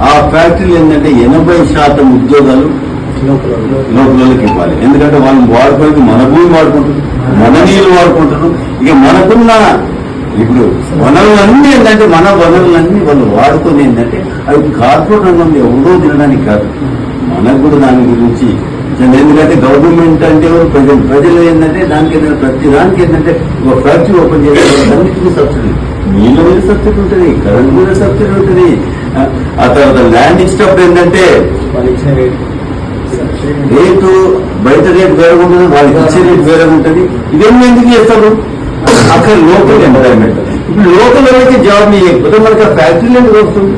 ఆ ఫ్యాక్టరీలు ఏంటంటే 80% ఉద్యోగాలు లోకల్లోకి ఇవ్వాలి. ఎందుకంటే వాళ్ళు వాడుకోవడానికి మన భూమి వాడుకుంటారు, మన నీళ్లు వాడుకుంటారు. ఇక మనకున్న ఇప్పుడు వనరులన్నీ ఏంటంటే మన వనరులన్నీ వాళ్ళు వాడుకొని ఏంటంటే అవి కార్పొరేట్ రంగంలో ఎవరో తినడానికి కాదు, మనకు కూడా దాని గురించి. ఎందుకంటే గవర్నమెంట్ అంటే ప్రజలు ఏంటంటే దానికి ఏంటంటే ప్రతి దానికి ఏంటంటే ఒక ఫ్యాక్టరీ ఓపెన్ చేసే అన్నింటినీ సబ్సిడీ, నీళ్ళ మీద సబ్సిడీ ఉంటుంది, కరెంట్ మీద సబ్సిడీ ఉంటుంది. ఆ తర్వాత ల్యాండ్ ఇచ్చినప్పుడు ఏంటంటే రేటు బయట రేటు వేరే ఉంటుంది, వాళ్ళకి ఇచ్చే రేటు వేరే ఉంటుంది. ఇవన్నీ ఎందుకు చేస్తారు? అక్కడ లోకల్ ఎంప్లాయ్మెంట్. ఇప్పుడు లోకల్ వాళ్ళకి జాబ్ ఇవ్వకపోతే మనకి ఆ ఫ్యాక్టరీలు ఎందుకు వస్తుంది?